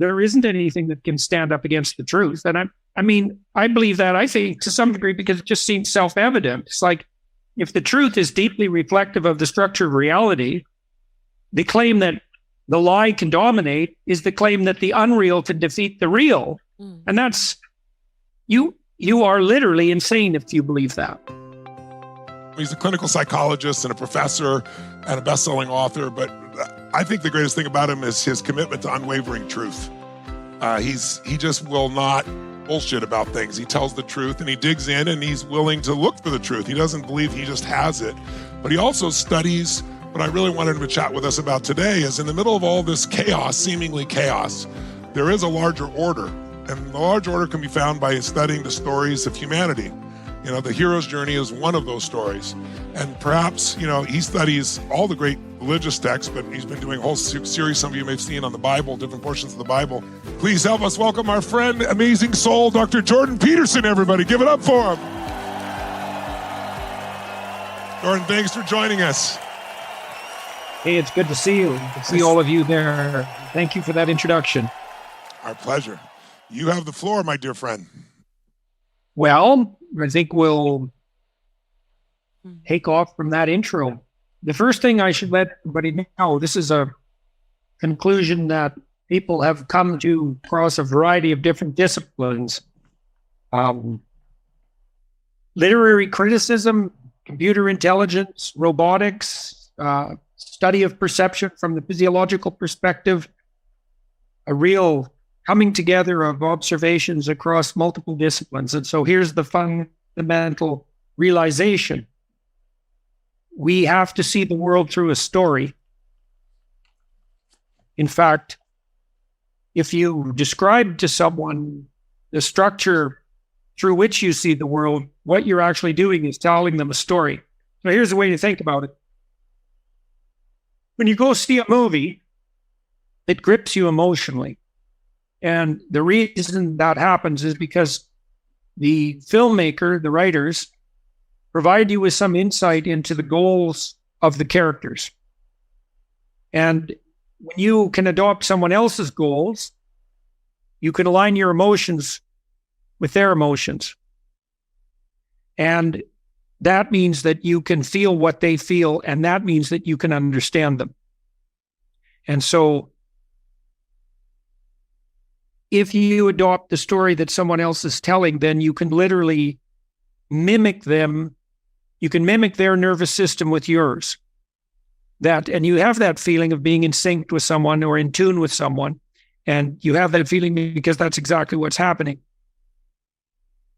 there isn't anything that can stand up against the truth. And I believe that, I think, to some degree, because it just seems self-evident. It's like, if the truth is deeply reflective of the structure of reality, the claim that the lie can dominate is the claim that the unreal can defeat the real. And that's, you are literally insane if you believe that. He's a clinical psychologist and a professor and a best-selling author, but I think the greatest thing about him is his commitment to unwavering truth. He just will not bullshit about things. He tells the truth and he digs in and he's willing to look for the truth. He doesn't believe he just has it, but he also studies. What I really wanted him to chat with us about today is, in the middle of all this chaos, seemingly chaos, there is a larger order, and the large order can be found by studying the stories of humanity. You know, the hero's journey is one of those stories. And perhaps, you know, he studies all the great religious texts, but he's been doing a whole series, some of you may have seen on the Bible, different portions of the Bible. Please help us welcome our friend, amazing soul, Dr. Jordan Peterson, everybody. Give it up for him. Jordan, thanks for joining us. Hey, it's good to see you. Good to see all of you there. Thank you for that introduction. Our pleasure. You have the floor, my dear friend. Well, I think we'll take off from that intro. The first thing I should let everybody know, this is a conclusion that people have come to across a variety of different disciplines. Literary criticism, computer intelligence, robotics, study of perception from the physiological perspective, a real coming together of observations across multiple disciplines. And so here's the fundamental realization. We have to see the world through a story. In fact, if you describe to someone the structure through which you see the world, what you're actually doing is telling them a story. So here's the way to think about it. When you go see a movie, it grips you emotionally. And the reason that happens is because the filmmaker, the writers, provide you with some insight into the goals of the characters. And when you can adopt someone else's goals, you can align your emotions with their emotions. And that means that you can feel what they feel, and that means that you can understand them. And so if you adopt the story that someone else is telling, then you can literally mimic them. You can mimic their nervous system with yours. And you have that feeling of being in sync with someone or in tune with someone. And you have that feeling because that's exactly what's happening.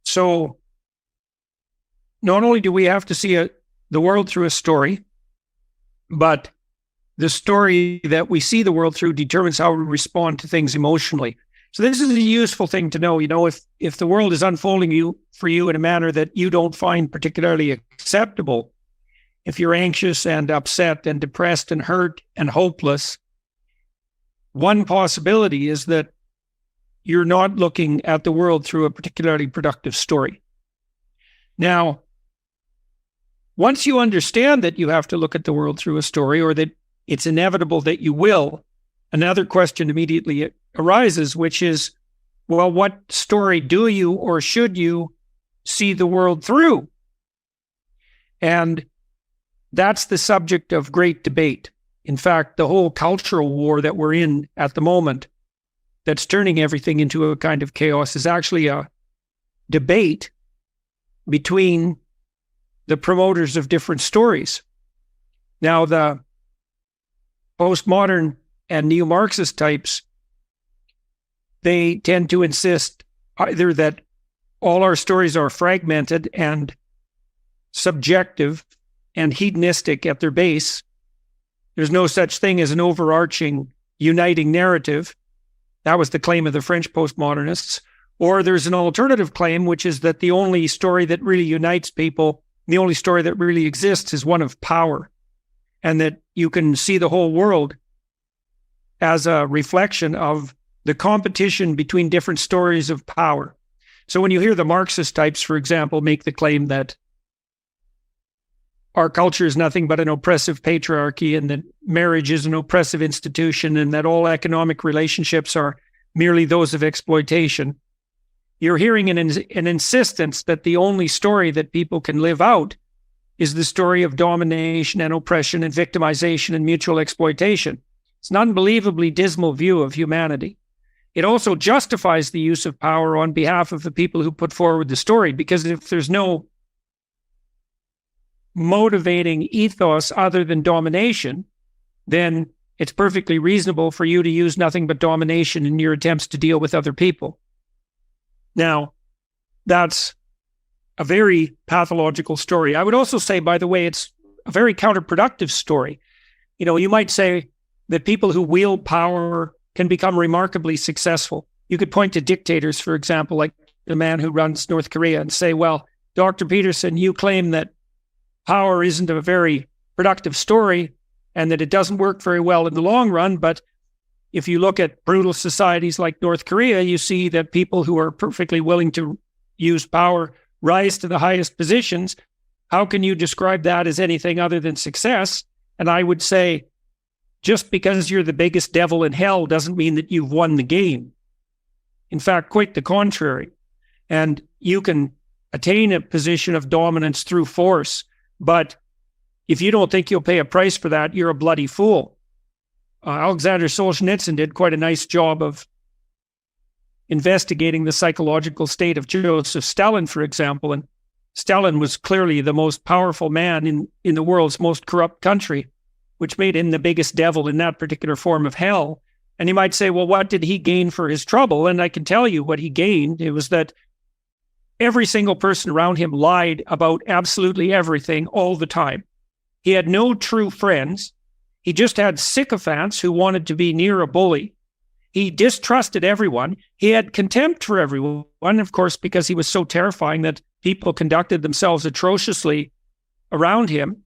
So not only do we have to see the world through a story, but the story that we see the world through determines how we respond to things emotionally. So this is a useful thing to know. You know, if the world is unfolding for you in a manner that you don't find particularly acceptable, if you're anxious and upset and depressed and hurt and hopeless, one possibility is that you're not looking at the world through a particularly productive story. Now, once you understand that you have to look at the world through a story, or that it's inevitable that you will, another question immediately arises, which is, well, what story do you or should you see the world through? And that's the subject of great debate. In fact, the whole cultural war that we're in at the moment, that's turning everything into a kind of chaos, is actually a debate between the promoters of different stories. Now, the postmodern and neo-Marxist types, they tend to insist either that all our stories are fragmented and subjective and hedonistic at their base. There's no such thing as an overarching, uniting narrative. That was the claim of the French postmodernists. Or there's an alternative claim, which is that the only story that really unites people, the only story that really exists, is one of power, and that you can see the whole world as a reflection of the competition between different stories of power. So when you hear the Marxist types, for example, make the claim that our culture is nothing but an oppressive patriarchy, and that marriage is an oppressive institution, and that all economic relationships are merely those of exploitation. You're hearing an insistence that the only story that people can live out is the story of domination and oppression and victimization and mutual exploitation. It's an unbelievably dismal view of humanity. It also justifies the use of power on behalf of the people who put forward the story, because if there's no motivating ethos other than domination, then it's perfectly reasonable for you to use nothing but domination in your attempts to deal with other people. Now, that's a very pathological story. I would also say, by the way, it's a very counterproductive story. You know, you might say that people who wield power can become remarkably successful. You could point to dictators, for example, like the man who runs North Korea, and say, well, Dr. Peterson, you claim that power isn't a very productive story and that it doesn't work very well in the long run. But if you look at brutal societies like North Korea, you see that people who are perfectly willing to use power rise to the highest positions. How can you describe that as anything other than success? And I would say, just because you're the biggest devil in hell doesn't mean that you've won the game. In fact, quite the contrary. And you can attain a position of dominance through force, but if you don't think you'll pay a price for that, you're a bloody fool. Alexander Solzhenitsyn did quite a nice job of investigating the psychological state of Joseph Stalin, for example. And Stalin was clearly the most powerful man in the world's most corrupt country, which made him the biggest devil in that particular form of hell. And you might say, well, what did he gain for his trouble? And I can tell you what he gained. It was that every single person around him lied about absolutely everything all the time. He had no true friends. He just had sycophants who wanted to be near a bully. He distrusted everyone. He had contempt for everyone, of course, because he was so terrifying that people conducted themselves atrociously around him.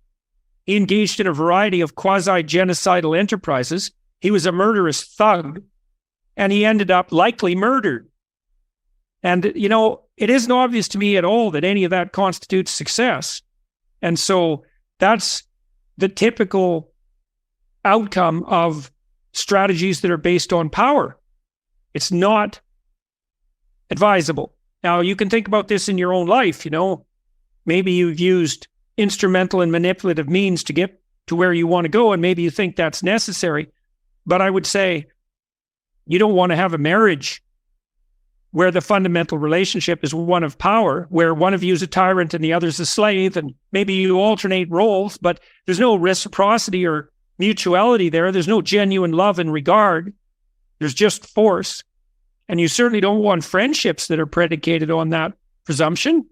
He engaged in a variety of quasi-genocidal enterprises. He was a murderous thug, and he ended up likely murdered. And, you know, it isn't obvious to me at all that any of that constitutes success. And so that's the typical outcome of strategies that are based on power. It's not advisable. Now, you can think about this in your own life, you know. Maybe you've used instrumental and manipulative means to get to where you want to go, and maybe you think that's necessary. But I would say you don't want to have a marriage where the fundamental relationship is one of power, where one of you is a tyrant and the other's a slave, and maybe you alternate roles, but there's no reciprocity or mutuality there. There's no genuine love and regard. There's just force. And you certainly don't want friendships that are predicated on that presumption.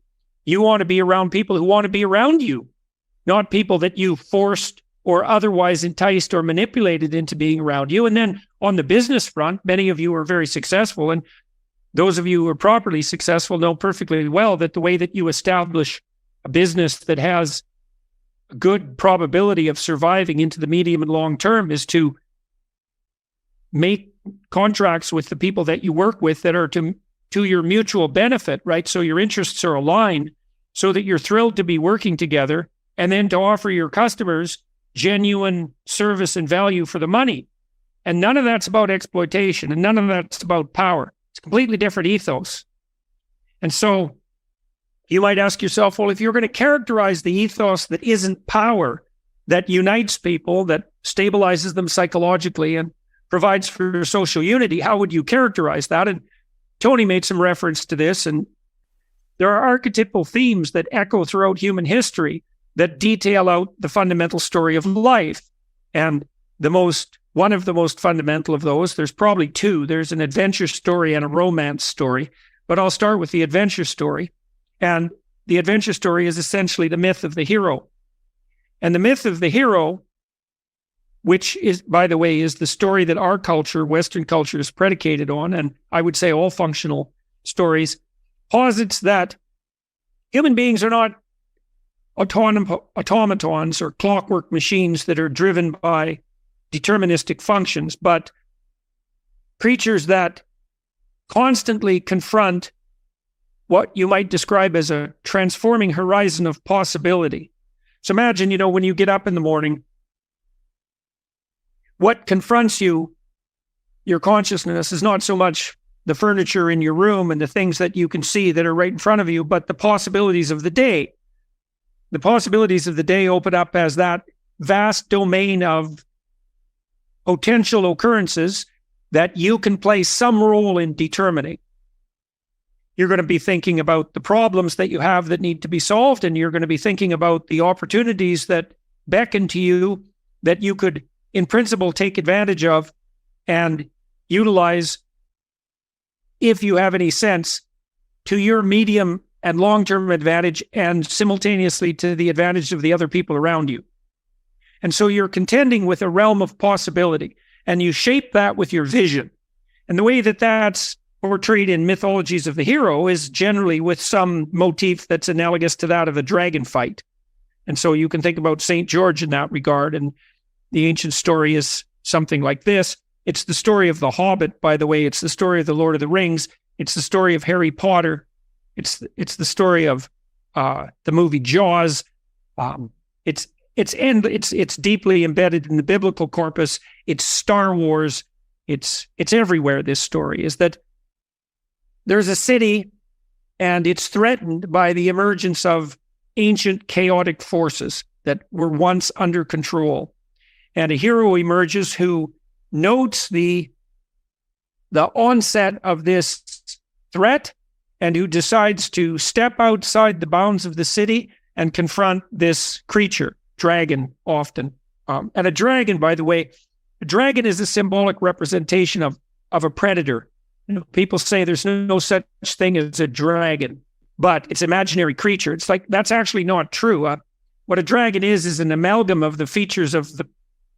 You want to be around people who want to be around you, not people that you forced or otherwise enticed or manipulated into being around you. And then on the business front, many of you are very successful, and those of you who are properly successful know perfectly well that the way that you establish a business that has a good probability of surviving into the medium and long term is to make contracts with the people that you work with that are to your mutual benefit, right? So your interests are aligned so that you're thrilled to be working together, and then to offer your customers genuine service and value for the money. And none of that's about exploitation, and none of that's about power. It's a completely different ethos. And so you might ask yourself, well, if you're going to characterize the ethos that isn't power, that unites people, that stabilizes them psychologically and provides for social unity, how would you characterize that? And Tony made some reference to this, and there are archetypal themes that echo throughout human history that detail out the fundamental story of life. And one of the most fundamental of those, there's probably two. There's an adventure story and a romance story, but I'll start with the adventure story. And the adventure story is essentially the myth of the hero. And the myth of the hero, which is, by the way, is the story that our culture, Western culture, is predicated on, and I would say all functional stories, posits that human beings are not automatons or clockwork machines that are driven by deterministic functions, but creatures that constantly confront what you might describe as a transforming horizon of possibility. So imagine, when you get up in the morning, what confronts you your consciousness is not so much the furniture in your room and the things that you can see that are right in front of you, but the possibilities of the day. The possibilities of the day open up as that vast domain of potential occurrences that you can play some role in determining. You're going to be thinking about the problems that you have that need to be solved, and you're going to be thinking about the opportunities that beckon to you that you could, in principle, take advantage of and utilize, if you have any sense, to your medium and long-term advantage, and simultaneously to the advantage of the other people around you. And so you're contending with a realm of possibility, and you shape that with your vision. And the way that that's portrayed in mythologies of the hero is generally with some motif that's analogous to that of a dragon fight. And so you can think about St. George in that regard. And the ancient story is something like this. It's the story of The Hobbit, by the way. It's the story of The Lord of the Rings. It's the story of Harry Potter. It's the story of the movie Jaws. It's deeply embedded in the biblical corpus. It's Star Wars. It's everywhere. This story is that there's a city, and it's threatened by the emergence of ancient chaotic forces that were once under control. And a hero emerges who notes the onset of this threat, and who decides to step outside the bounds of the city and confront this creature, dragon often. And a dragon, by the way, a dragon is a symbolic representation of a predator. You know, people say there's no such thing as a dragon, but it's an imaginary creature. It's like, that's actually not true. What a dragon is an amalgam of the features of the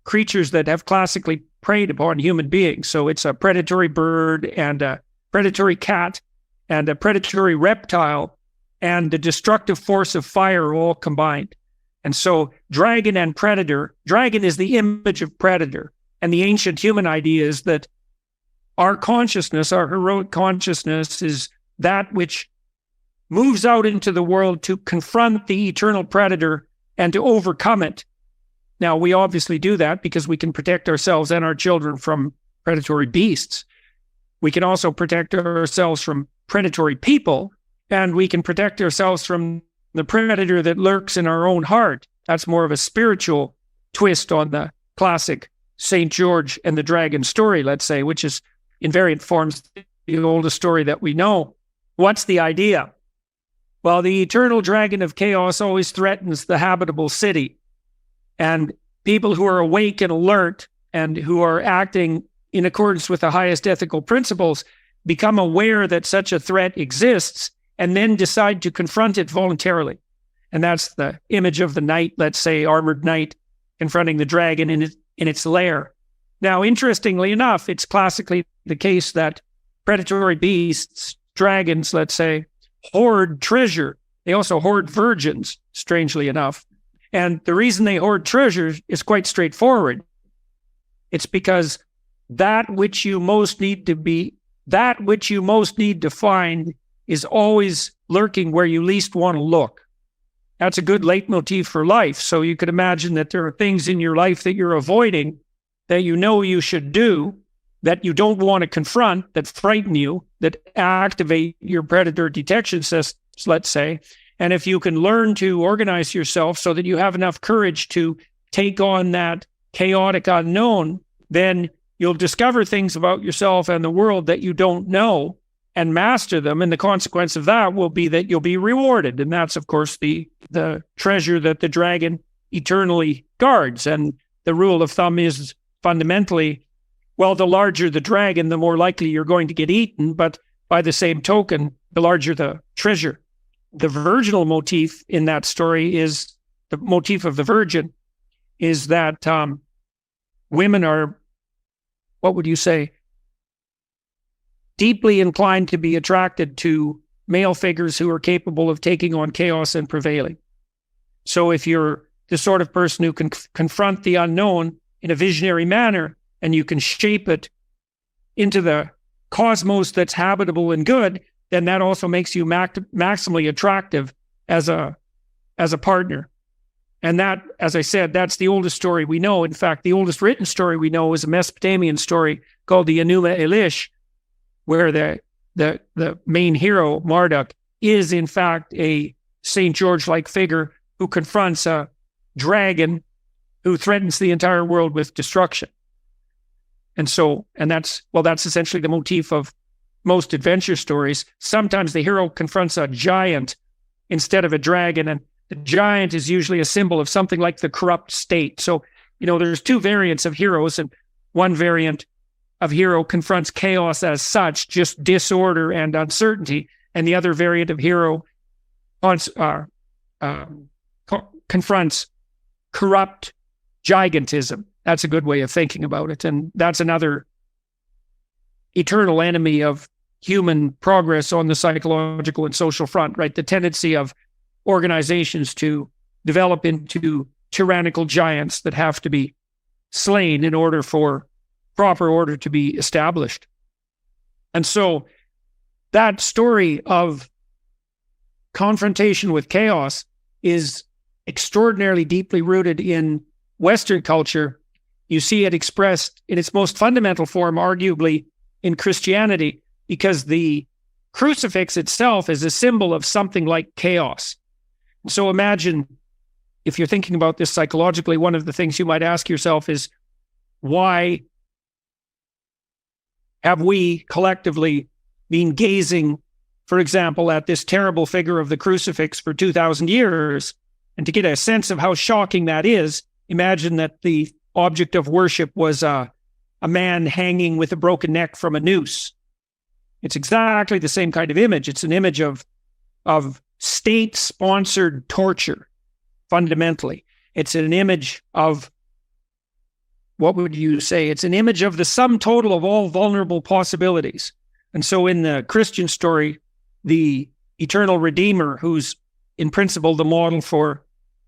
creatures that have classically preyed upon human beings. So it's a predatory bird and a predatory cat and a predatory reptile and the destructive force of fire all combined. And so dragon and predator, dragon is the image of predator. And the ancient human idea is that our consciousness, our heroic consciousness, is that which moves out into the world to confront the eternal predator and to overcome it. Now, we obviously do that because we can protect ourselves and our children from predatory beasts. We can also protect ourselves from predatory people, and we can protect ourselves from the predator that lurks in our own heart. That's more of a spiritual twist on the classic St. George and the dragon story, let's say, which is in variant forms the oldest story that we know. What's the idea? Well, the eternal dragon of chaos always threatens the habitable city. And people who are awake and alert and who are acting in accordance with the highest ethical principles become aware that such a threat exists and then decide to confront it voluntarily. And that's the image of the knight, let's say, armored knight, confronting the dragon in its lair. Now, interestingly enough, it's classically the case that predatory beasts, dragons, let's say, hoard treasure. They also hoard virgins, strangely enough. And the reason they hoard treasure is quite straightforward. It's because that which you most need to find is always lurking where you least want to look. That's a good leitmotif for life. So you could imagine that there are things in your life that you're avoiding that you know you should do, that you don't want to confront, that frighten you, that activate your predator detection systems, let's say. And if you can learn to organize yourself so that you have enough courage to take on that chaotic unknown, then you'll discover things about yourself and the world that you don't know and master them. And the consequence of that will be that you'll be rewarded. And that's, of course, the treasure that the dragon eternally guards. And the rule of thumb is fundamentally, well, the larger the dragon, the more likely you're going to get eaten. But by the same token, the larger the treasure. The virginal motif in that story is the motif of the virgin, is that women are, what would you say, deeply inclined to be attracted to male figures who are capable of taking on chaos and prevailing. So if you're the sort of person who can confront the unknown in a visionary manner, and you can shape it into the cosmos that's habitable and good, then that also makes you maximally attractive as a partner. And that, as I said, that's the oldest story we know. In fact, the oldest written story we know is a Mesopotamian story called the Enuma Elish, where the main hero, Marduk, is in fact a St. George-like figure who confronts a dragon who threatens the entire world with destruction. And that's essentially the motif of most adventure stories. Sometimes the hero confronts a giant instead of a dragon, and the giant is usually a symbol of something like the corrupt state. So, there's two variants of heroes, and one variant of hero confronts chaos as such, just disorder and uncertainty, and the other variant of hero confronts corrupt gigantism. That's a good way of thinking about it, and that's another eternal enemy of human progress on the psychological and social front, right? The tendency of organizations to develop into tyrannical giants that have to be slain in order for proper order to be established. And so that story of confrontation with chaos is extraordinarily deeply rooted in Western culture. You see it expressed in its most fundamental form, arguably, in Christianity, because the crucifix itself is a symbol of something like chaos. So imagine, if you're thinking about this psychologically, one of the things you might ask yourself is, why have we collectively been gazing, for example, at this terrible figure of the crucifix for 2,000 years? And to get a sense of how shocking that is, imagine that the object of worship was a man hanging with a broken neck from a noose. It's exactly the same kind of image. It's an image of state-sponsored torture, fundamentally. It's an image of, what would you say? It's an image of the sum total of all vulnerable possibilities. And so in the Christian story, the eternal Redeemer, who's in principle the model for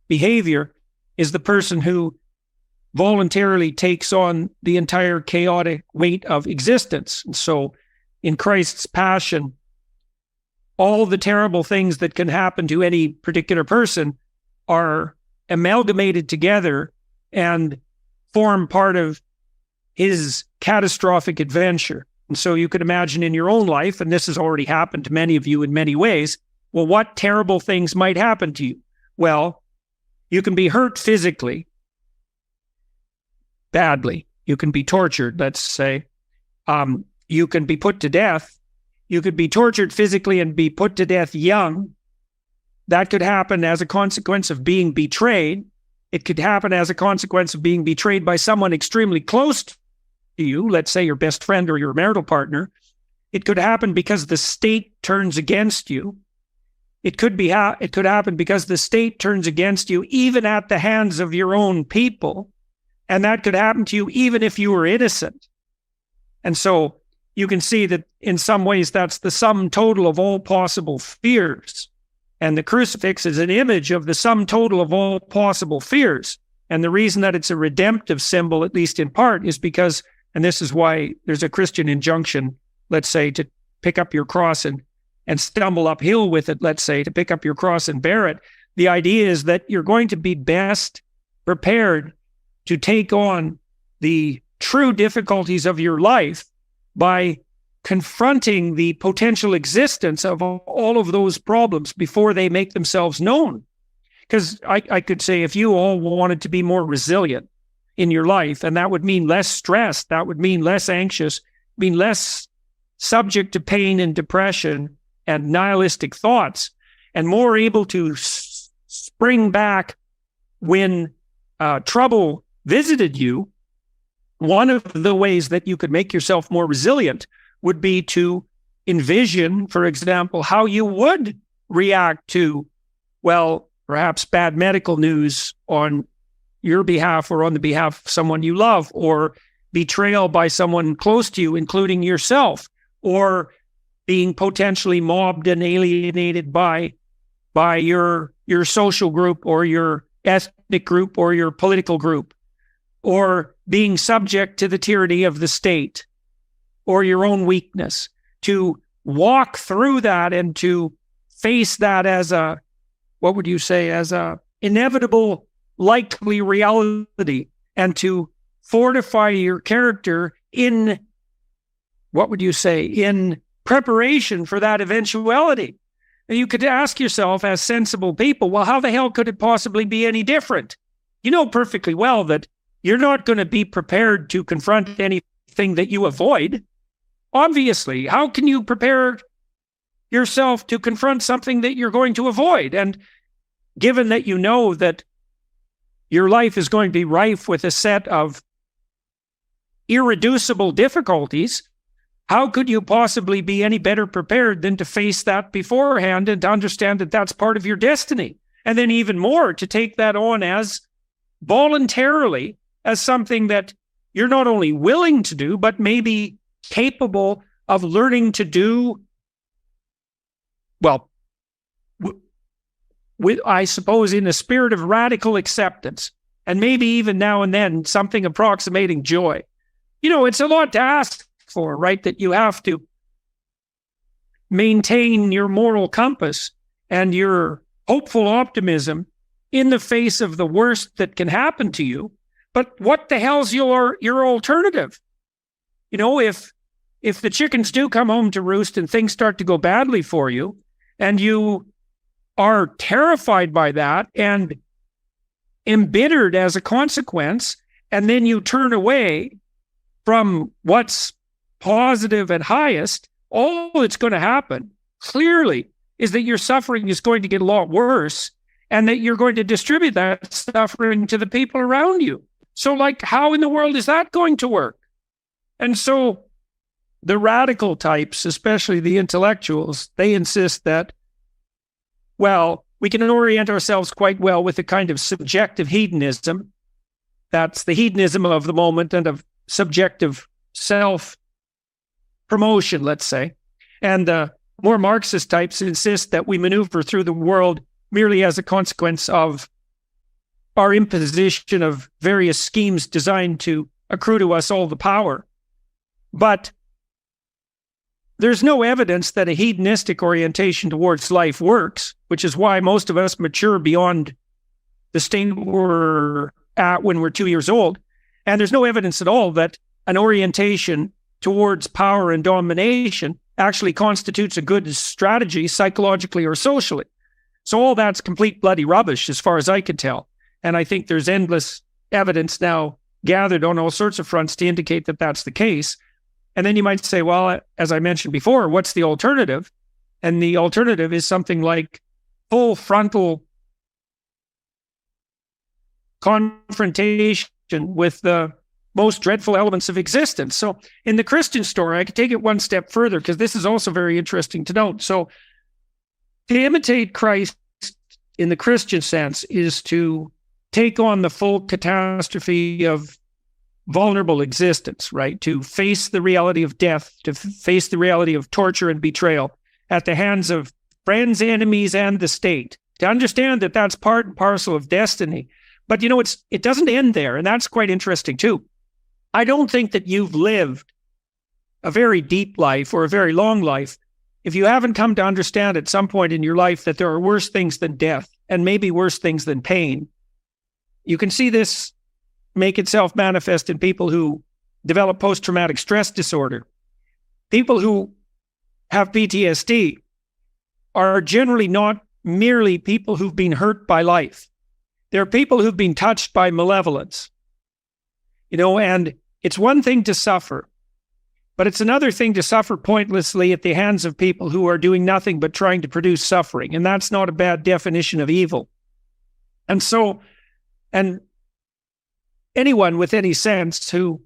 behavior, is the person who voluntarily takes on the entire chaotic weight of existence. And so in Christ's passion, all the terrible things that can happen to any particular person are amalgamated together and form part of his catastrophic adventure. And so you could imagine in your own life, and this has already happened to many of you in many ways, well, what terrible things might happen to you? Well, you can be hurt physically, badly. You can be tortured, let's say. You can be put to death. You could be tortured physically and be put to death young. That could happen as a consequence of being betrayed. It could happen as a consequence of being betrayed by someone extremely close to you, let's say your best friend or your marital partner. It could happen because the state turns against you. It could happen because the state turns against you even at the hands of your own people. And that could happen to you even if you were innocent. And so you can see that in some ways that's the sum total of all possible fears. And the crucifix is an image of the sum total of all possible fears. And the reason that it's a redemptive symbol, at least in part, is because, and this is why there's a Christian injunction, let's say, to pick up your cross and stumble uphill with it, let's say, to pick up your cross and bear it. The idea is that you're going to be best prepared to take on the true difficulties of your life by confronting the potential existence of all of those problems before they make themselves known. Because I could say, if you all wanted to be more resilient in your life, and that would mean less stress, that would mean less anxious, mean less subject to pain and depression and nihilistic thoughts, and more able to spring back when trouble visited you, one of the ways that you could make yourself more resilient would be to envision, for example, how you would react to, well, perhaps bad medical news on your behalf or on the behalf of someone you love, or betrayal by someone close to you, including yourself, or being potentially mobbed and alienated by your social group or your ethnic group or your political group, or being subject to the tyranny of the state or your own weakness. To walk through that and to face that as a, what would you say, as a inevitable likely reality and to fortify your character in, what would you say, in preparation for that eventuality. And you could ask yourself as sensible people, well, how the hell could it possibly be any different? You know perfectly well that you're not going to be prepared to confront anything that you avoid. Obviously, how can you prepare yourself to confront something that you're going to avoid? And given that you know that your life is going to be rife with a set of irreducible difficulties, how could you possibly be any better prepared than to face that beforehand and to understand that that's part of your destiny? And then even more, to take that on as voluntarily as something that you're not only willing to do, but maybe capable of learning to do, well, with, I suppose, in a spirit of radical acceptance, and maybe even now and then something approximating joy. You know, it's a lot to ask for, right? That you have to maintain your moral compass and your hopeful optimism in the face of the worst that can happen to you. But what the hell's your alternative? You know, if the chickens do come home to roost and things start to go badly for you, and you are terrified by that and embittered as a consequence, and then you turn away from what's positive and highest, all that's going to happen clearly is that your suffering is going to get a lot worse, and that you're going to distribute that suffering to the people around you. So, like, how in the world is that going to work? And so the radical types, especially the intellectuals, they insist that, well, we can orient ourselves quite well with a kind of subjective hedonism. That's the hedonism of the moment and of subjective self-promotion, let's say. And more Marxist types insist that we maneuver through the world merely as a consequence of our imposition of various schemes designed to accrue to us all the power. But there's no evidence that a hedonistic orientation towards life works, which is why most of us mature beyond the state we're at when we're 2 years old. And there's no evidence at all that an orientation towards power and domination actually constitutes a good strategy psychologically or socially. So all that's complete bloody rubbish as far as I can tell. And I think there's endless evidence now gathered on all sorts of fronts to indicate that that's the case. And then you might say, well, as I mentioned before, what's the alternative? And the alternative is something like full frontal confrontation with the most dreadful elements of existence. So in the Christian story, I could take it one step further, because this is also very interesting to note. So to imitate Christ in the Christian sense is to take on the full catastrophe of vulnerable existence, right? To face the reality of death, to face the reality of torture and betrayal at the hands of friends, enemies, and the state. To understand that that's part and parcel of destiny. But, you know, it doesn't end there, and that's quite interesting too. I don't think that you've lived a very deep life or a very long life if you haven't come to understand at some point in your life that there are worse things than death, and maybe worse things than pain. You can see this make itself manifest in people who develop post-traumatic stress disorder. People who have PTSD are generally not merely people who've been hurt by life. They're people who've been touched by malevolence. You know, and it's one thing to suffer, but it's another thing to suffer pointlessly at the hands of people who are doing nothing but trying to produce suffering. And that's not a bad definition of evil. And so, and anyone with any sense who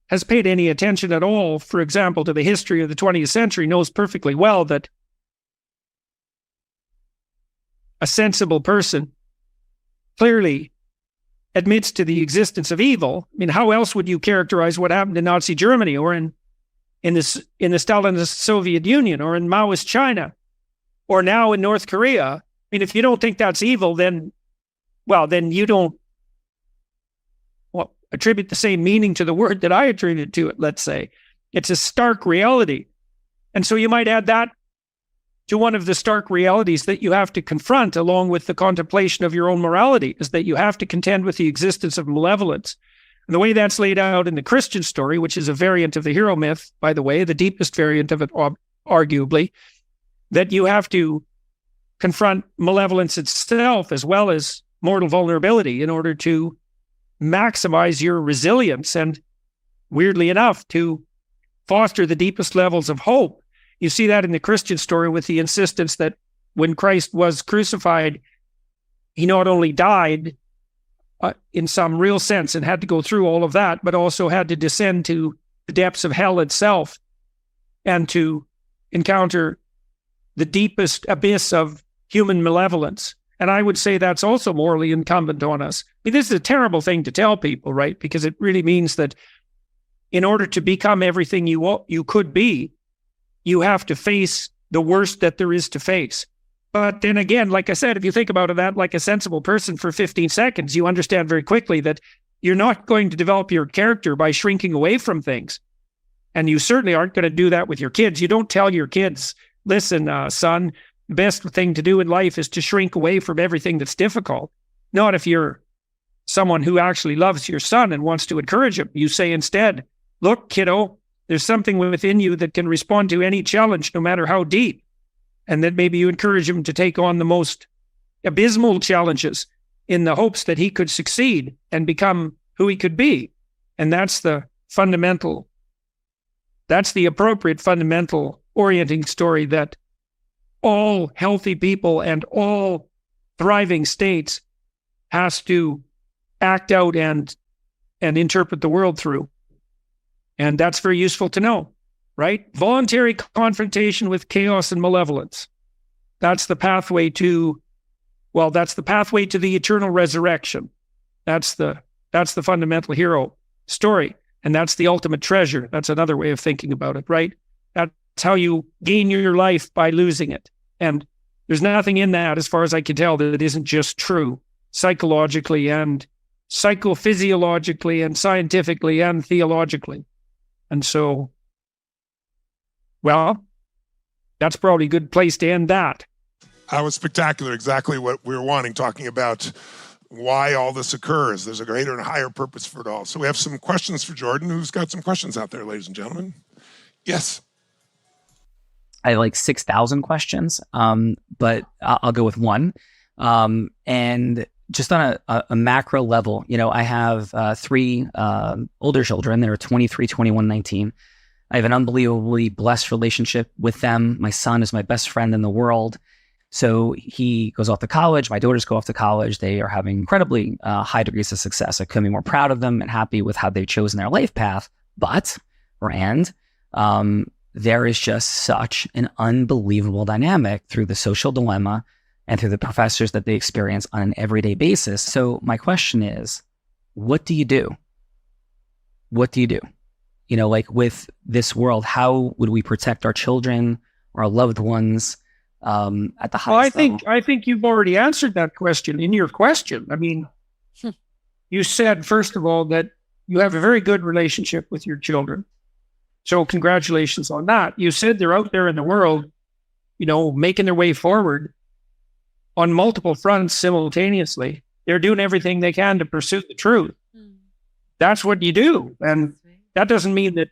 has paid any attention at all, for example, to the history of the 20th century, knows perfectly well that a sensible person clearly admits to the existence of evil. I mean, how else would you characterize what happened in Nazi Germany, or in the Stalinist Soviet Union, or in Maoist China, or now in North Korea? I mean, if you don't think that's evil, then you don't attribute the same meaning to the word that I attribute to it, let's say. It's a stark reality. And so you might add that to one of the stark realities that you have to confront along with the contemplation of your own morality, is that you have to contend with the existence of malevolence. And the way that's laid out in the Christian story, which is a variant of the hero myth, by the way, the deepest variant of it, arguably, that you have to confront malevolence itself as well as mortal vulnerability in order to maximize your resilience and, weirdly enough, to foster the deepest levels of hope. You see that in the Christian story with the insistence that when Christ was crucified, he not only died in some real sense and had to go through all of that, but also had to descend to the depths of hell itself and to encounter the deepest abyss of human malevolence. And I would say that's also morally incumbent on us. I mean, this is a terrible thing to tell people, right? Because it really means that in order to become everything you could be, you have to face the worst that there is to face. But then again, like I said, if you think about that like a sensible person for 15 seconds, you understand very quickly that you're not going to develop your character by shrinking away from things. And you certainly aren't going to do that with your kids. You don't tell your kids, listen, son, the best thing to do in life is to shrink away from everything that's difficult. Not if you're someone who actually loves your son and wants to encourage him. You say instead, look, kiddo, there's something within you that can respond to any challenge, no matter how deep. And that maybe you encourage him to take on the most abysmal challenges in the hopes that he could succeed and become who he could be. And that's the appropriate fundamental orienting story that all healthy people and all thriving states has to act out and interpret the world through. And that's very useful to know, right? Voluntary confrontation with chaos and malevolence. That's the pathway to the eternal resurrection. That's the fundamental hero story. And that's the ultimate treasure. That's another way of thinking about it, right? That's how you gain your life, by losing it. And there's nothing in that, as far as I can tell, that isn't just true psychologically and psychophysiologically and scientifically and theologically. And so, well, that's probably a good place to end that. That was spectacular. Exactly what we were wanting, talking about why all this occurs. There's a greater and higher purpose for it all. So we have some questions for Jordan. Who's got some questions out there, ladies and gentlemen? Yes. I have like 6,000 questions, but I'll go with one. And just on a macro level, I have 3 older children. They're 23, 21, 19. I have an unbelievably blessed relationship with them. My son is my best friend in the world. So he goes off to college. My daughters go off to college. They are having incredibly high degrees of success. I couldn't be more proud of them and happy with how they've chosen their life path. But there is just such an unbelievable dynamic through the social dilemma and through the professors that they experience on an everyday basis. So my question is, what do you do? What do you do? Like with this world, how would we protect our children, our loved ones at the highest level? I think you've already answered that question in your question. I mean, you said, first of all, that you have a very good relationship with your children. So congratulations on that. You said they're out there in the world, making their way forward on multiple fronts simultaneously. They're doing everything they can to pursue the truth. That's what you do. And that doesn't mean that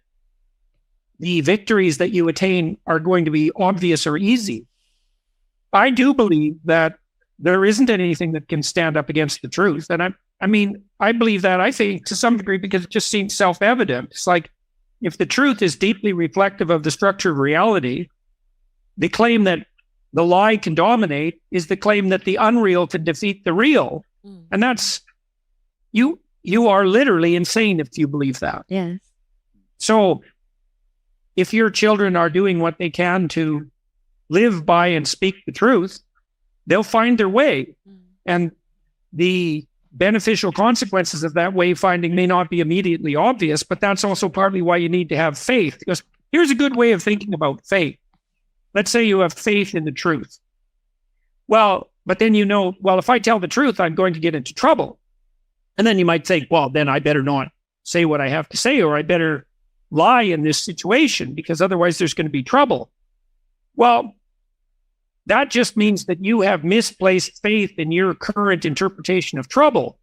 the victories that you attain are going to be obvious or easy. I do believe that there isn't anything that can stand up against the truth. And I believe that, I think, to some degree, because it just seems self-evident. It's like, if the truth is deeply reflective of the structure of reality, the claim that the lie can dominate is the claim that the unreal can defeat the real. And that's, you are literally insane if you believe that. Yes. So if your children are doing what they can to live by and speak the truth, they'll find their way. And the beneficial consequences of that wayfinding may not be immediately obvious, but that's also partly why you need to have faith. Because here's a good way of thinking about faith. Let's say you have faith in the truth. Well, but then if I tell the truth, I'm going to get into trouble. And then you might think, well, then I better not say what I have to say, or I better lie in this situation, because otherwise there's going to be trouble. Well, that just means that you have misplaced faith in your current interpretation of trouble.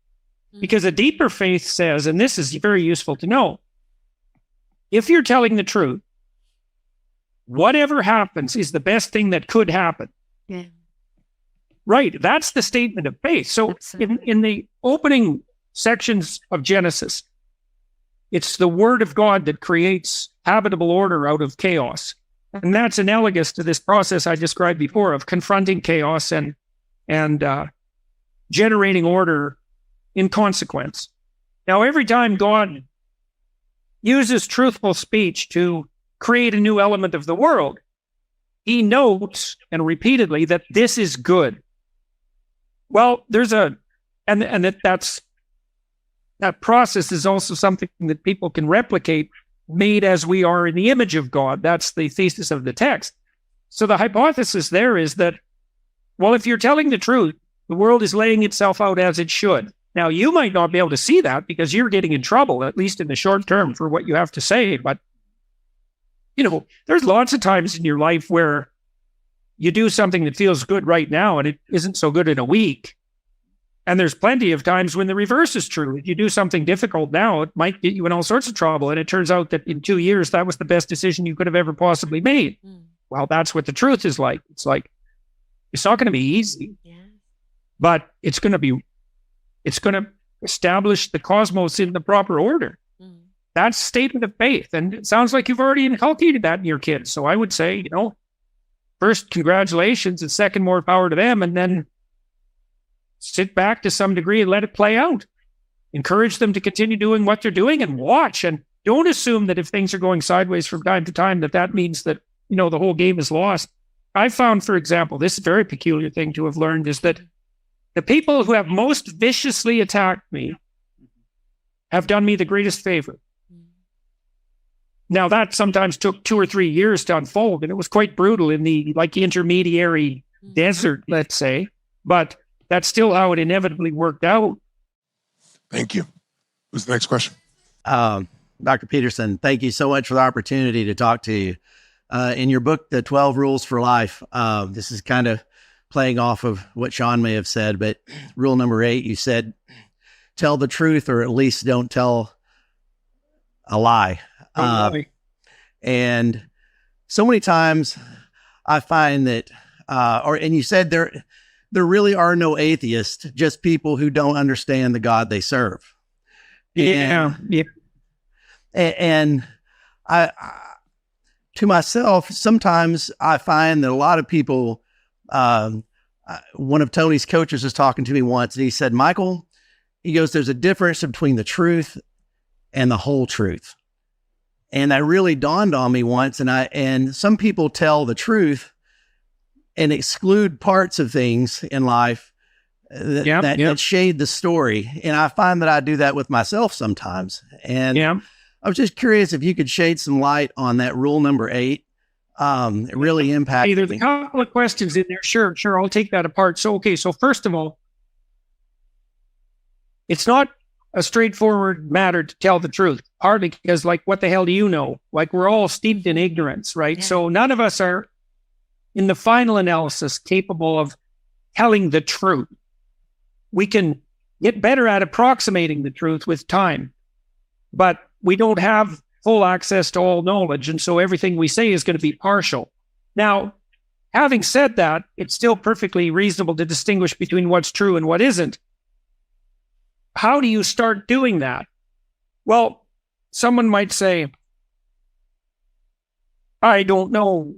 Because a deeper faith says, and this is very useful to know, if you're telling the truth, whatever happens is the best thing that could happen. Yeah. Right. That's the statement of faith. So in the opening sections of Genesis, it's the word of God that creates habitable order out of chaos. And that's analogous to this process I described before of confronting chaos and generating order in consequence. Now, every time God uses truthful speech to create a new element of the world, he notes, and repeatedly, that this is good. Well, there's that process is also something that people can replicate, made as we are in the image of God. That's the thesis of the text. So the hypothesis there is that, well, if you're telling the truth, the world is laying itself out as it should. Now, you might not be able to see that because you're getting in trouble, at least in the short term, for what you have to say. But, there's lots of times in your life where you do something that feels good right now and it isn't so good in a week. And there's plenty of times when the reverse is true. If you do something difficult now, it might get you in all sorts of trouble. And it turns out that in 2 years, that was the best decision you could have ever possibly made. Well, that's what the truth is like. It's like, it's not going to be easy, but it's going to establish the cosmos in the proper order. That's statement of faith. And it sounds like you've already inculcated that in your kids. So I would say, first, congratulations, and second, more power to them. And then sit back to some degree and let it play out. Encourage them to continue doing what they're doing and watch. And don't assume that if things are going sideways from time to time, that means that, the whole game is lost. I found, for example, this very peculiar thing to have learned is that the people who have most viciously attacked me have done me the greatest favor. Now, that sometimes took 2 or 3 years to unfold, and it was quite brutal in the intermediary desert, let's say. But that's still how it inevitably worked out. Thank you. Who's the next question? Dr. Peterson, thank you so much for the opportunity to talk to you. In your book, The 12 Rules for Life, this is kind of playing off of what Sean may have said, but rule number 8, you said, tell the truth, or at least don't tell a lie. And so many times I find that, and you said there really are no atheists, just people who don't understand the God they serve. And I to myself, sometimes I find that a lot of people, one of Tony's coaches was talking to me once, and he said, Michael, he goes, there's a difference between the truth and the whole truth. And that really dawned on me once. And some people tell the truth and exclude parts of things in life that shade the story. And I find that I do that with myself sometimes. And I was just curious if you could shed some light on that rule number 8. It really impacted me. There's a couple of questions in there. Sure. I'll take that apart. So first of all, it's not a straightforward matter to tell the truth, partly because, what the hell do you know? We're all steeped in ignorance, right? Yeah. So none of us are, in the final analysis, capable of telling the truth. We can get better at approximating the truth with time, but we don't have full access to all knowledge, and so everything we say is going to be partial. Now, having said that, it's still perfectly reasonable to distinguish between what's true and what isn't. How do you start doing that? Well, someone might say, I don't know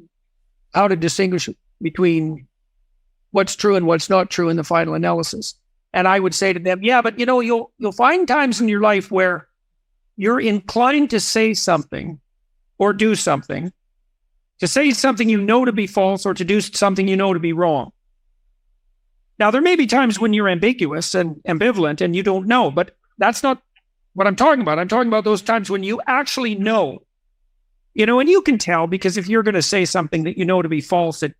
how to distinguish between what's true and what's not true in the final analysis. And I would say to them, yeah, but you'll find times in your life where you're inclined to say something or do something, to say something you know to be false or to do something you know to be wrong. Now, there may be times when you're ambiguous and ambivalent and you don't know, but that's not what I'm talking about. I'm talking about those times when you actually know, and you can tell, because if you're going to say something that you know to be false, it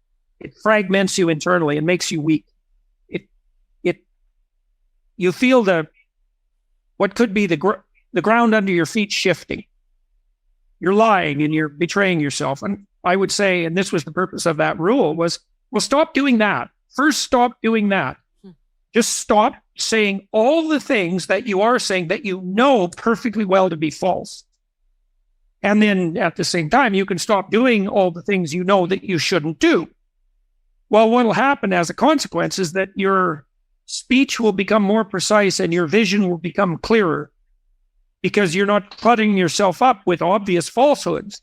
fragments you internally and makes you weak. You feel what could be the ground under your feet shifting. You're lying and you're betraying yourself. And I would say, and this was the purpose of that rule, was Well, stop doing that. First, stop doing that. Just stop saying all the things that you are saying that you know perfectly well to be false. And then at the same time, you can stop doing all the things you know that you shouldn't do. Well, what will happen as a consequence is that your speech will become more precise and your vision will become clearer because you're not cluttering yourself up with obvious falsehoods.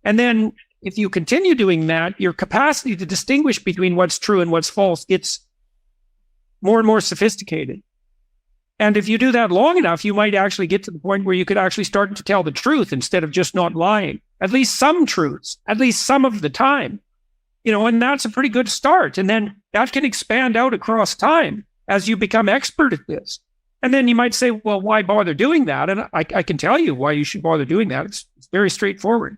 And then if you continue doing that, your capacity to distinguish between what's true and what's false gets more and more sophisticated. And if you do that long enough, you might actually get to the point where you could actually start to tell the truth instead of just not lying. At least some truths, at least some of the time. And that's a pretty good start. And then that can expand out across time as you become expert at this. And then you might say, well, why bother doing that? And I can tell you why you should bother doing that. It's very straightforward.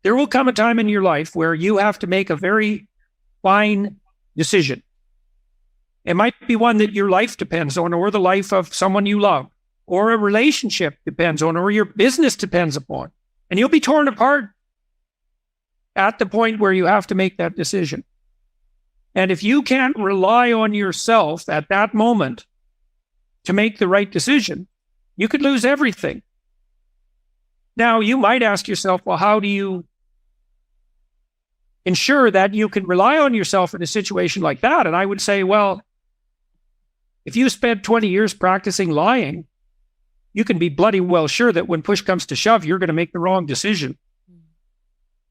There will come a time in your life where you have to make a very fine decision. It might be one that your life depends on, or the life of someone you love, or a relationship depends on, or your business depends upon. And you'll be torn apart at the point where you have to make that decision. And if you can't rely on yourself at that moment to make the right decision, you could lose everything. Now, you might ask yourself, well, how do you ensure that you can rely on yourself in a situation like that? And I would say, well, if you spent 20 years practicing lying, you can be bloody well sure that when push comes to shove, you're going to make the wrong decision.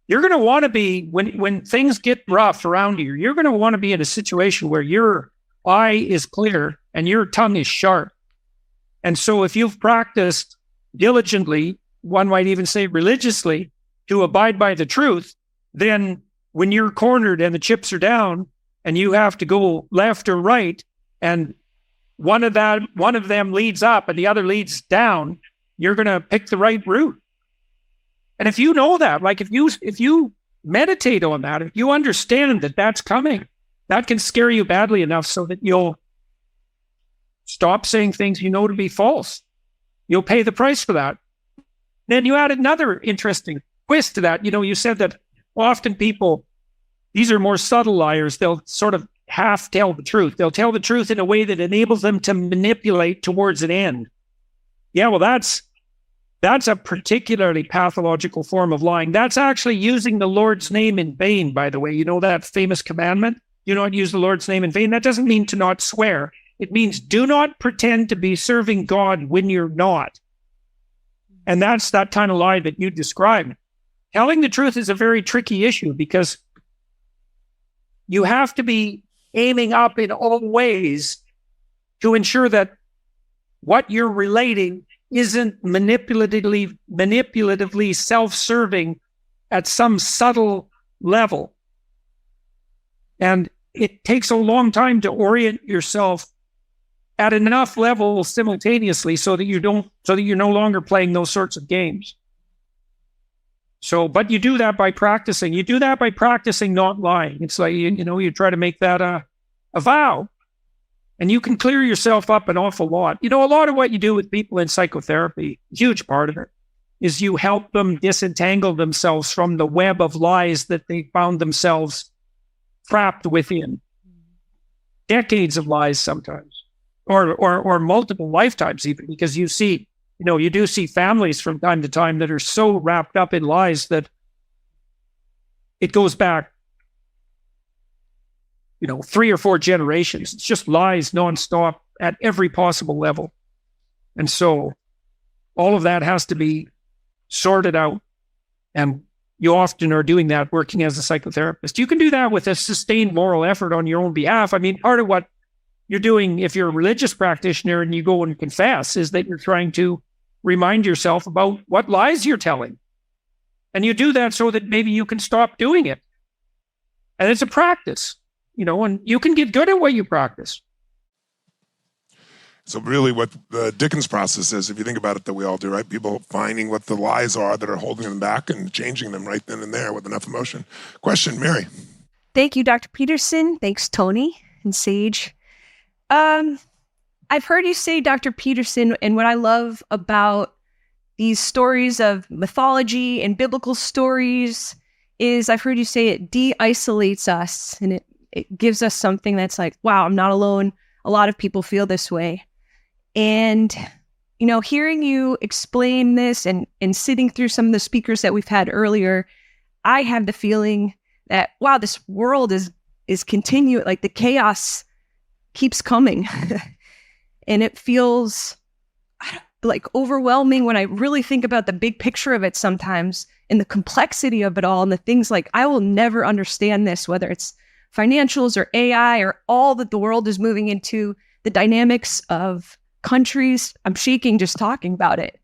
You're going to want to be, when things get rough around you, you're going to want to be in a situation where your eye is clear and your tongue is sharp. And so if you've practiced diligently, one might even say religiously, to abide by the truth, then when you're cornered and the chips are down and you have to go left or right, and one of them leads up and the other leads down, you're going to pick the right route. And if you know that, like if you meditate on that, if you understand that that's coming, that can scare you badly enough so that you'll stop saying things you know to be false. You'll pay the price for that. Then you add another interesting twist to that. You said that often people, these are more subtle liars. They'll sort of half tell the truth. They'll tell the truth in a way that enables them to manipulate towards an end. Yeah, well, that's a particularly pathological form of lying. That's actually using the Lord's name in vain, by the way. You know that famous commandment? Do not use the Lord's name in vain. That doesn't mean to not swear. It means do not pretend to be serving God when you're not. And that's that kind of lie that you described. Telling the truth is a very tricky issue because you have to be aiming up in all ways to ensure that what you're relating isn't manipulatively self-serving at some subtle level. And it takes a long time to orient yourself at enough levels simultaneously so that you're no longer playing those sorts of games. So, but you do that by practicing. You do that by practicing not lying. It's like, you try to make that a vow. And you can clear yourself up an awful lot. A lot of what you do with people in psychotherapy, a huge part of it, is you help them disentangle themselves from the web of lies that they found themselves trapped within. Decades of lies sometimes, or multiple lifetimes even, because you do see families from time to time that are so wrapped up in lies that it goes back 3 or 4 generations. It's just lies nonstop at every possible level. And so all of that has to be sorted out. And you often are doing that working as a psychotherapist. You can do that with a sustained moral effort on your own behalf. I mean, part of what you're doing, if you're a religious practitioner and you go and confess, is that you're trying to remind yourself about what lies you're telling. And you do that so that maybe you can stop doing it. And it's a practice. And you can get good at what you practice. So really what the Dickens process is, if you think about it, that we all do, right? People finding what the lies are that are holding them back and changing them right then and there with enough emotion. Question, Mary. Thank you, Dr. Peterson. Thanks, Tony and Sage. I've heard you say, Dr. Peterson, and what I love about these stories of mythology and biblical stories is, I've heard you say, it de-isolates us, and it gives us something that's like, wow, I'm not alone. A lot of people feel this way. And, hearing you explain this and sitting through some of the speakers that we've had earlier, I have the feeling that, wow, this world is continuing, like the chaos keeps coming. And it feels like overwhelming when I really think about the big picture of it sometimes, and the complexity of it all, and the things like, I will never understand this, whether it's financials or AI or all that the world is moving into, the dynamics of countries. I'm shaking just talking about it.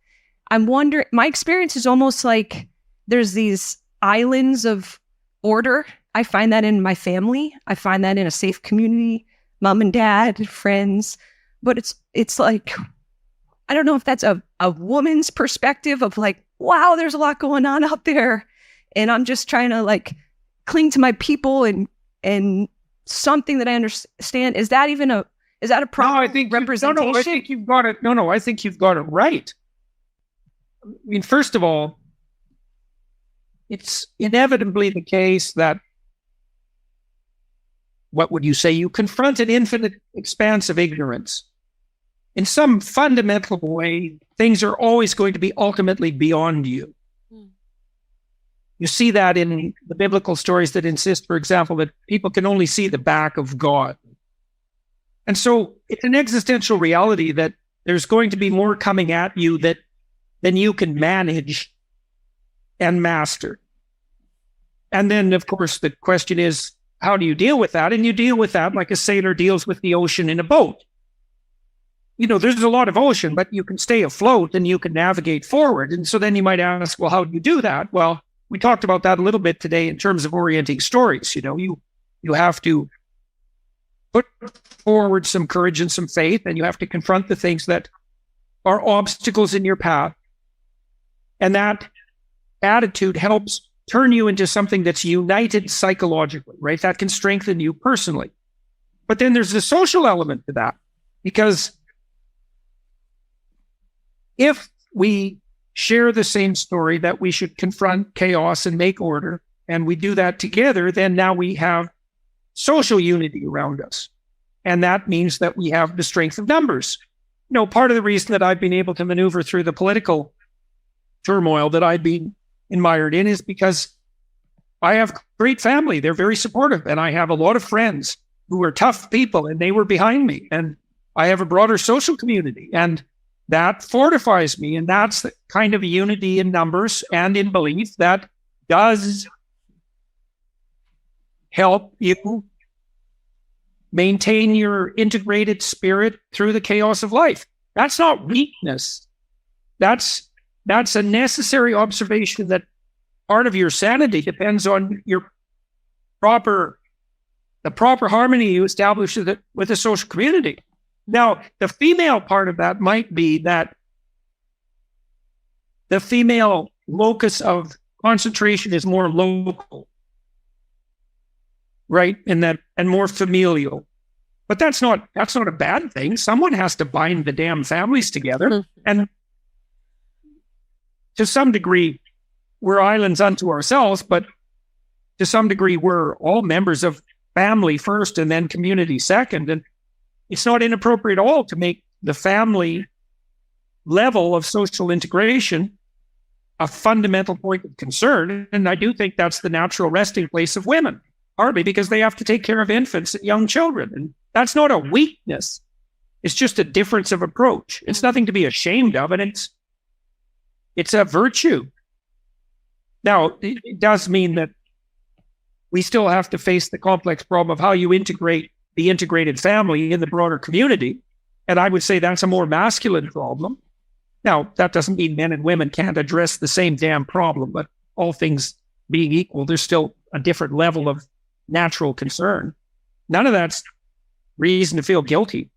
I'm wondering, my experience is almost like there's these islands of order. I find that in my family. I find that in a safe community, mom and dad, friends. But it's like, I don't know if that's a woman's perspective of like, wow, there's a lot going on out there. And I'm just trying to like cling to my people and something that I understand. Is that a problem? No, I think representation? I think you've got it. No, I think you've got it right. I mean, first of all, it's inevitably the case that, what would you say? You confront an infinite expanse of ignorance. In some fundamental way, things are always going to be ultimately beyond you. You see that in the biblical stories that insist, for example, that people can only see the back of God. And so it's an existential reality that there's going to be more coming at you than you can manage and master. And then, of course, the question is, how do you deal with that? And you deal with that like a sailor deals with the ocean in a boat. There's a lot of ocean, but you can stay afloat and you can navigate forward. And so then you might ask, well, how do you do that? Well, we talked about that a little bit today in terms of orienting stories. You have to put forward some courage and some faith, and you have to confront the things that are obstacles in your path. And that attitude helps turn you into something that's united psychologically, right? That can strengthen you personally. But then there's the social element to that, because if we share the same story that we should confront chaos and make order, and we do that together, then now we have social unity around us. And that means that we have the strength of numbers. Part of the reason that I've been able to maneuver through the political turmoil that I've been mired in is because I have great family. They're very supportive. And I have a lot of friends who are tough people, and they were behind me. And I have a broader social community, and that fortifies me. And that's the kind of unity in numbers and in belief that does help you maintain your integrated spirit through the chaos of life. That's not weakness. That's a necessary observation that part of your sanity depends on the proper harmony you establish with the social community. Now, the female part of that might be that the female locus of concentration is more local, right? And more familial. But that's not a bad thing. Someone has to bind the damn families together. Mm-hmm. And to some degree, we're islands unto ourselves, but to some degree, we're all members of family first and then community second. And it's not inappropriate at all to make the family level of social integration a fundamental point of concern. And I do think that's the natural resting place of women, partly because they have to take care of infants and young children. And that's not a weakness. It's just a difference of approach. It's nothing to be ashamed of, and it's a virtue. Now, it does mean that we still have to face the complex problem of how you integrate the integrated family in the broader community. And I would say that's a more masculine problem. Now, that doesn't mean men and women can't address the same damn problem, but all things being equal, there's still a different level of natural concern. None of that's reason to feel guilty.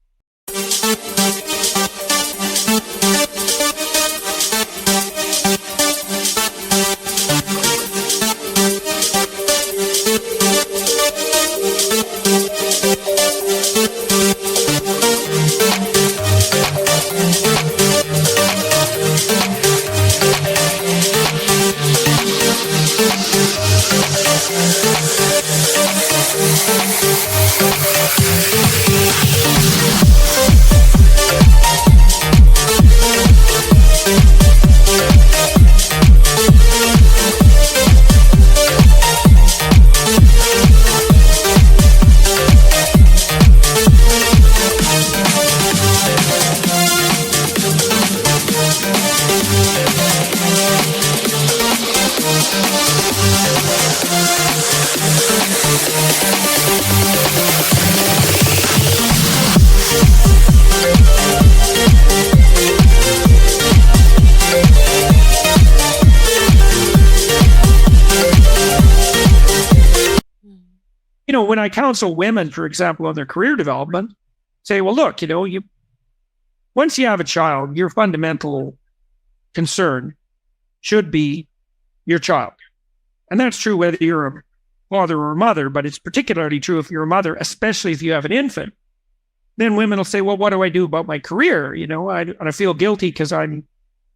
You know, when I counsel women, for example, on their career development, say, well, look, you know, once you have a child, your fundamental concern should be your child. And that's true whether you're a father or a mother, but it's particularly true if you're a mother, especially if you have an infant. Then women will say, well, what do I do about my career? You know, I feel guilty because I'm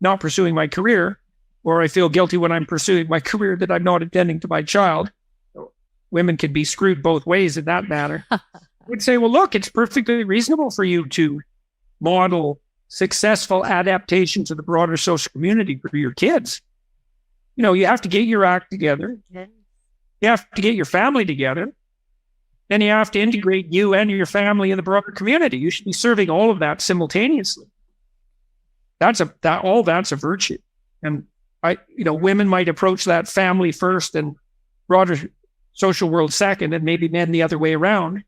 not pursuing my career, or I feel guilty when I'm pursuing my career that I'm not attending to my child. Women can be screwed both ways in that matter. We'd say, well, look, it's perfectly reasonable for you to model successful adaptation to the broader social community for your kids. You know, you have to get your act together. You have to get your family together. Then you have to integrate you and your family in the broader community. You should be serving all of that simultaneously. That's a virtue. And women might approach that family first and broader social world second, and maybe men the other way around.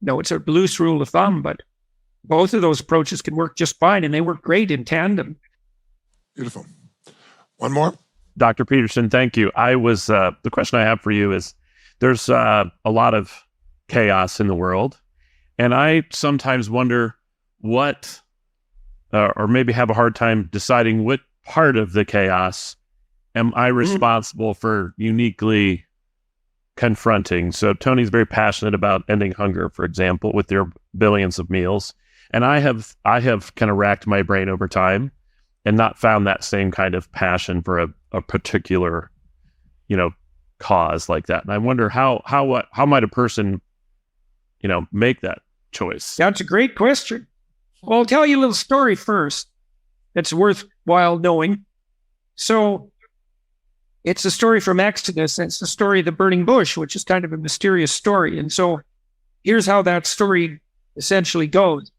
No, it's a loose rule of thumb, but both of those approaches can work just fine, and they work great in tandem. Beautiful. One more. Dr. Peterson, thank you. The question I have for you is, there's a lot of chaos in the world, and I sometimes wonder what, or maybe have a hard time deciding what part of the chaos am I responsible for uniquely confronting. So Tony's very passionate about ending hunger, for example, with their billions of meals. And I have kind of racked my brain over time and not found that same kind of passion for a particular, cause like that. And I wonder how might a person, make that choice? That's a great question. Well, I'll tell you a little story first that's worthwhile knowing. So it's a story from Exodus, and it's the story of the burning bush, which is kind of a mysterious story. And so here's how that story essentially goes.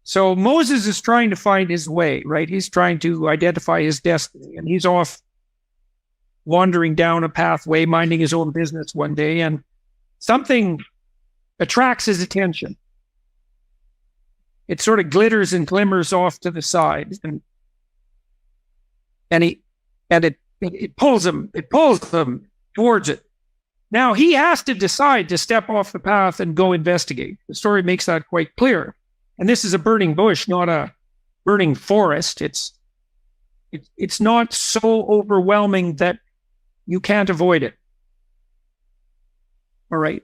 So Moses is trying to find his way, right? He's trying to identify his destiny, and he's off wandering down a pathway, minding his own business one day, and something attracts his attention. It sort of glitters and glimmers off to the side, and it pulls him towards it. Now he has to decide to step off the path and go investigate. The story makes that quite clear. And this is a burning bush, not a burning forest. It's not so overwhelming that you can't avoid it. All right.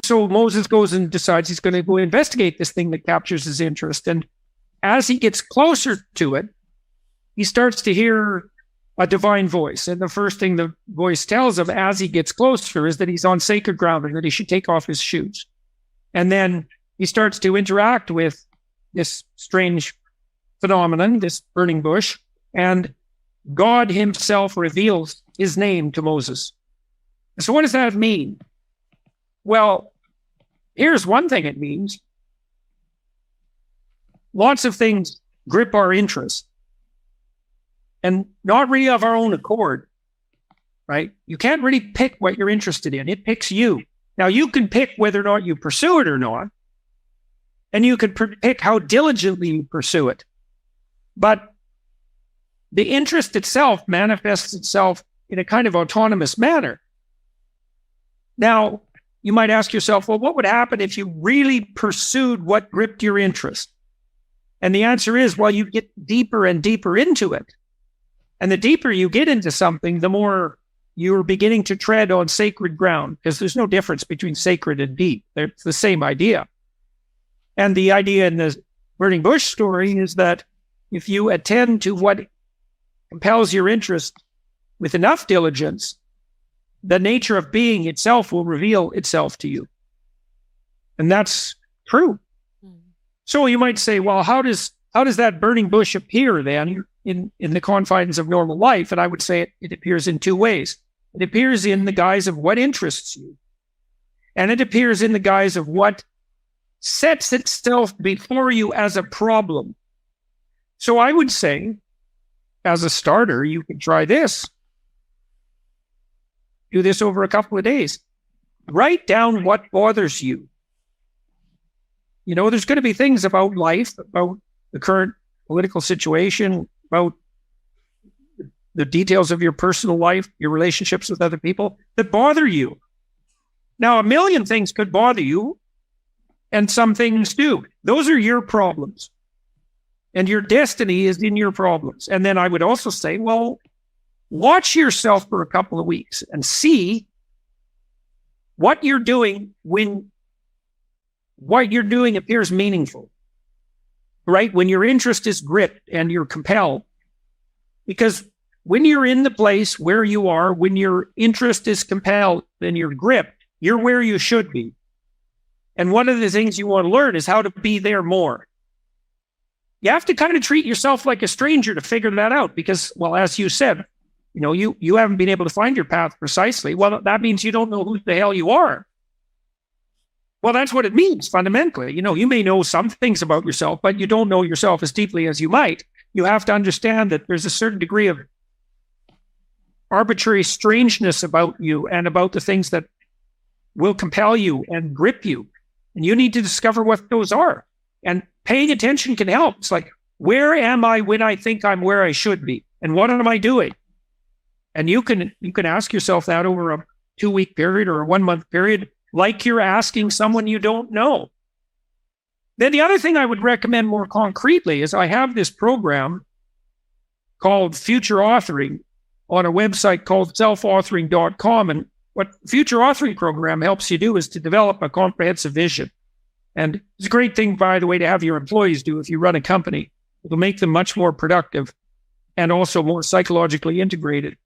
So Moses goes and decides he's going to go investigate this thing that captures his interest. And as he gets closer to it, he starts to hear a divine voice. And the first thing the voice tells him as he gets closer is that he's on sacred ground and that he should take off his shoes. And then he starts to interact with this strange phenomenon, this burning bush, and God himself reveals his name to Moses. So what does that mean? Well, here's one thing it means. Lots of things grip our interest, and not really of our own accord, right? You can't really pick what you're interested in. It picks you. Now, you can pick whether or not you pursue it or not, and you can pick how diligently you pursue it. But the interest itself manifests itself in a kind of autonomous manner. Now, you might ask yourself, well, what would happen if you really pursued what gripped your interest? And the answer is, well, you get deeper and deeper into it. And the deeper you get into something, the more you're beginning to tread on sacred ground, because there's no difference between sacred and deep. They're the same idea. And the idea in the burning bush story is that if you attend to what compels your interest with enough diligence, the nature of being itself will reveal itself to you. And that's true. So you might say, well, how does that burning bush appear then in the confines of normal life? And I would say it appears in two ways. It appears in the guise of what interests you. And it appears in the guise of what sets itself before you as a problem. So I would say, as a starter, you could try this. Do this over a couple of days. Write down what bothers you. You know, there's going to be things about life, about the current political situation, about the details of your personal life, your relationships with other people that bother you. Now, a million things could bother you, and some things do. Those are your problems. And your destiny is in your problems. And then I would also say, well, watch yourself for a couple of weeks and see what you're doing when what you're doing appears meaningful, right? When your interest is gripped and you're compelled. Because when you're in the place where you are, when your interest is compelled and you're gripped, you're where you should be. And one of the things you want to learn is how to be there more. You have to kind of treat yourself like a stranger to figure that out because, well, as you said, you know, you haven't been able to find your path precisely. Well, that means you don't know who the hell you are. Well, that's what it means fundamentally. You know, you may know some things about yourself, but you don't know yourself as deeply as you might. You have to understand that there's a certain degree of arbitrary strangeness about you and about the things that will compel you and grip you. And you need to discover what those are. And paying attention can help. It's like, where am I when I think I'm where I should be? And what am I doing? And you can ask yourself that over a 2-week period or a 1-month period, like you're asking someone you don't know. Then the other thing I would recommend more concretely is I have this program called Future Authoring on a website called selfauthoring.com. And what Future Authoring program helps you do is to develop a comprehensive vision. And it's a great thing, by the way, to have your employees do if you run a company. It'll make them much more productive and also more psychologically integrated.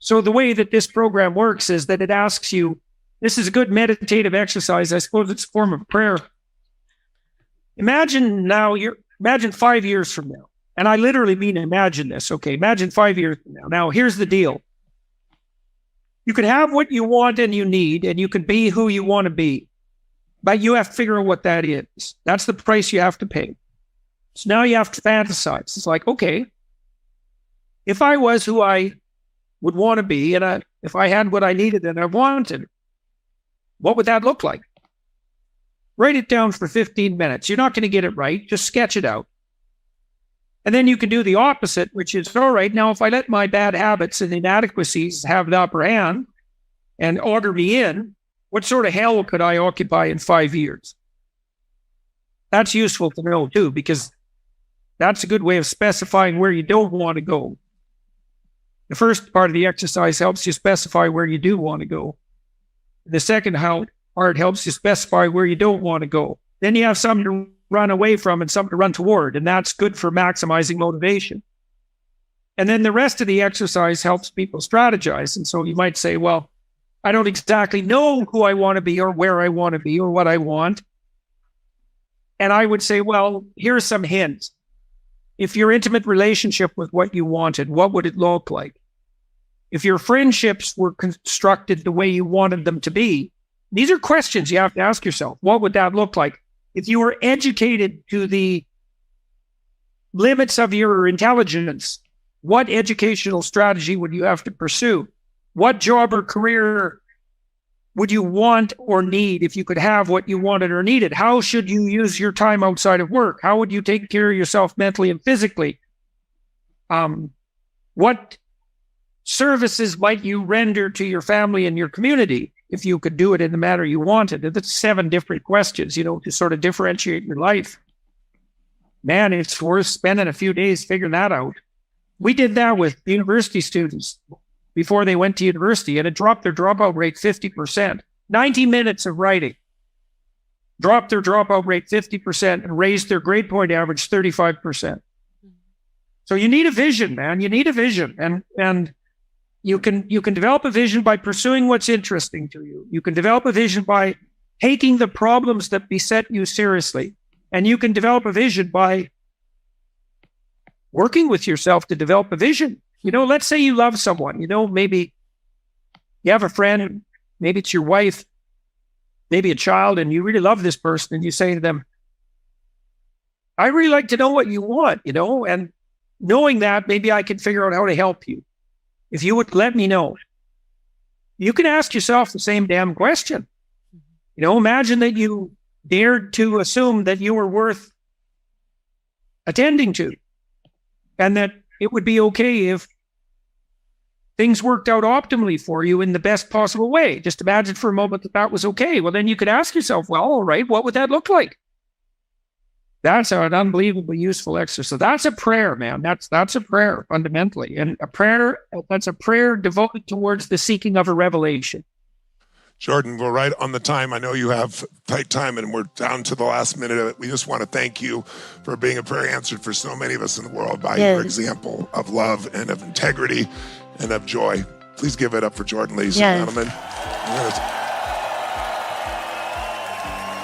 So the way that this program works is that it asks you, this is a good meditative exercise. I suppose it's a form of prayer. Imagine 5 years from now. And I literally mean imagine this. Okay, imagine 5 years from now. Now, here's the deal. You can have what you want and you need, and you can be who you want to be. But you have to figure out what that is. That's the price you have to pay. So now you have to fantasize. It's like, okay, if I was who I would want to be, and if I had what I needed and I wanted, what would that look like? Write it down for 15 minutes. You're not going to get it right. Just sketch it out. And then you can do the opposite, which is, all right, now if I let my bad habits and inadequacies have the upper hand and order me in, what sort of hell could I occupy in 5 years? That's useful to know too, because that's a good way of specifying where you don't want to go. The first part of the exercise helps you specify where you do want to go. The second part helps you specify where you don't want to go. Then you have something to run away from and something to run toward, and that's good for maximizing motivation. And then the rest of the exercise helps people strategize. And so you might say, well, I don't exactly know who I want to be or where I want to be or what I want. And I would say, well, here's some hints. If your intimate relationship with what you wanted, what would it look like? If your friendships were constructed the way you wanted them to be, these are questions you have to ask yourself. What would that look like? If you were educated to the limits of your intelligence, what educational strategy would you have to pursue? What job or career would you want or need if you could have what you wanted or needed? How should you use your time outside of work? How would you take care of yourself mentally and physically? What services might you render to your family and your community if you could do it in the manner you wanted? And that's 7 different questions, to sort of differentiate your life. Man, it's worth spending a few days figuring that out. We did that with university students before they went to university, and it dropped their dropout rate 50%. 90 minutes of writing dropped their dropout rate 50% and raised their grade point average 35%. So you need a vision, man. You need a vision. And you can develop a vision by pursuing what's interesting to you. You can develop a vision by taking the problems that beset you seriously. And you can develop a vision by working with yourself to develop a vision. Let's say you love someone, maybe you have a friend, maybe it's your wife, maybe a child, and you really love this person, and you say to them, I really like to know what you want, and knowing that, maybe I can figure out how to help you. If you would let me know. You can ask yourself the same damn question. Imagine that you dared to assume that you were worth attending to, and that it would be okay if things worked out optimally for you in the best possible way. Just imagine for a moment that that was okay. Well, then you could ask yourself, well, all right, what would that look like? That's an unbelievably useful exercise. So that's a prayer, man. That's a prayer fundamentally. And that's a prayer devoted towards the seeking of a revelation. Jordan, we're right on the time. I know you have tight time and we're down to the last minute of it. We just want to thank you for being a prayer answered for so many of us in the world by your example of love and of integrity and of joy. Please give it up for Jordan, ladies and gentlemen.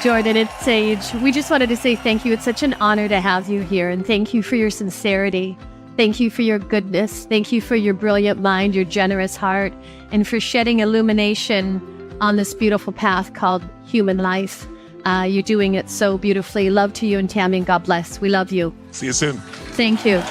Jordan, it's Sage. We just wanted to say thank you. It's such an honor to have you here, and thank you for your sincerity. Thank you for your goodness. Thank you for your brilliant mind, your generous heart, and for shedding illumination on this beautiful path called human life. You're doing it so beautifully. Love to you and Tammy, and God bless. We love you. See you soon. Thank you.